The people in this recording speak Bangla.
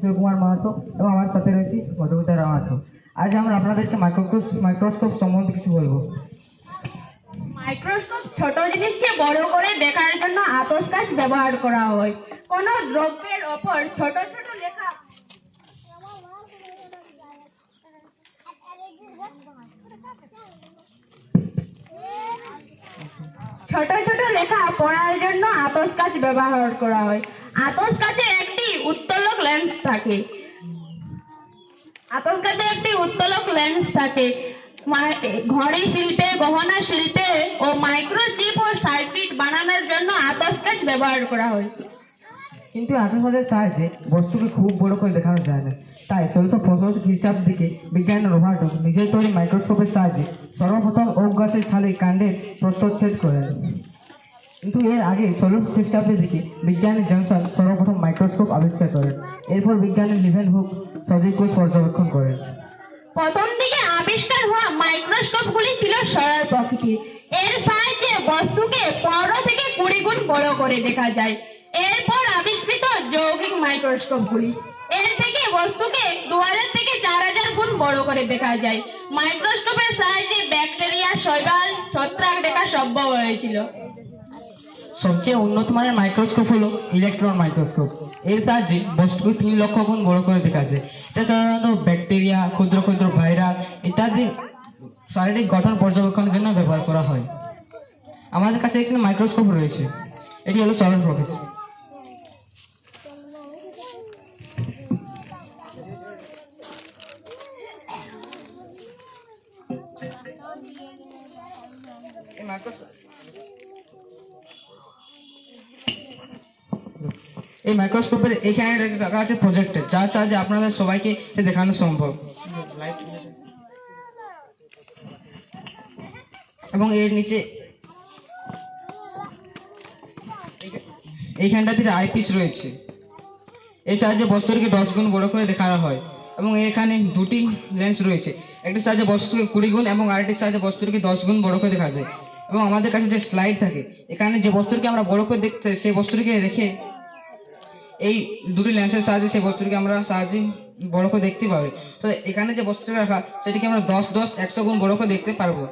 কুমার মাহাতো এবং আমার সাথে রয়েছে মধুমিতা মাহাতো। আজ আমরা আপনাদেরকে মাইক্রোস্কোপ সম্বন্ধে কিছু বলবো। মাইক্রোস্কোপ ছোট জিনিসকে বড় করে দেখার জন্য আতশকাচ ব্যবহার করা হয়। কোনো দ্রব্যের ওপর ছোট ছোট লেখা পড়ার জন্য আতশকাচ ব্যবহার করা হয়। আতশকাচে একটি উত্তোলক লেন্স থাকে। ঘড়ি শিল্পে, গহনা শিল্পে ও মাইক্রোচিপ ও সার্কিট বানানোর জন্য আতশকাচ ব্যবহার করা হয়। কিন্তু আতশকাচের সাহায্যে বস্তুকে খুব বড় করে দেখানো যায় না। তাই 1685 খ্রিস্টাব্দ দিকে বিজ্ঞানী রবার্ট নিজের তৈরি মাইক্রোস্কোপের সাহায্যে সর্বপ্রথম ওক গাছের ছালে কাণ্ডের প্রস্থচ্ছেদ করেন। কিন্তু এর আগে 1600 খ্রিস্টাব্দের দিকে বিজ্ঞানী জনসন সর্বপ্রথম মাইক্রোস্কোপ আবিষ্কার করেন। এরপর বিজ্ঞানী লিভেনহুক সজীব কোষ পর্যবেক্ষণ করেন। প্রথম দিকে আবিষ্কার হওয়া মাইক্রোস্কোপগুলি ছিল সরল প্রকৃতির। এর সাহায্যে বস্তুকে 15 থেকে 20 গুণ বড় করে দেখা যায়। এরপর আবিষ্কৃত যৌগিক মাইক্রোস্কোপগুলি, এর থেকে বস্তুকে 2000 থেকে 4000 গুণ বড় করে দেখা যায়। মাইক্রোস্কোপের সাহায্যে ব্যাকটেরিয়া, শৈবাল, ছত্রাক দেখা সম্ভব হয়েছিল। সবচেয়ে উন্নত মানের মাইক্রোস্কোপ হলো ইলেকট্রন মাইক্রোস্কোপ। এর সাহায্যে বস্তুকে 3 লক্ষ গুণ বড় করে দেখা যায়। এটা সাধারণত ব্যাকটেরিয়া, ক্ষুদ্র ক্ষুদ্র ভাইরাস ইত্যাদি শারীরিক গঠন পর্যবেক্ষণের জন্য ব্যবহার করা হয়। আমাদের কাছে এখানে মাইক্রোস্কোপ রয়েছে। এটি হলো সরল প্রকৃতি। এই মাইক্রোস্কোপের এইখানে রাখা আছে প্রজেক্টর, যার সাহায্যে আপনাদের সবাইকে দেখানো সম্ভব। এবং এর নিচে এইখানটাতে আইপিস রয়েছে। এর সাহায্যে বস্তুটিকে 10 গুণ বড় করে দেখানো হয়। এবং এখানে দুটি লেন্স রয়েছে, একটির সাহায্যে বস্তুকে 20 গুণ এবং আরেকটির সাহায্যে বস্তুটিকে 10 গুণ বড় করে দেখা যায়। এবং আমাদের কাছে যে স্লাইড থাকে, এখানে যে বস্তুটিকে আমরা বড় করে দেখতে সেই বস্তুটিকে রেখে এই দুটি লেন্সের সাহায্যে সেই বস্তুটিকে আমরা বড় করে দেখতে পাবো। তো এখানে যে বস্তুটিকে রাখা সেটিকে আমরা 10, 10, 100 গুণ বড় করে দেখতে পারবো।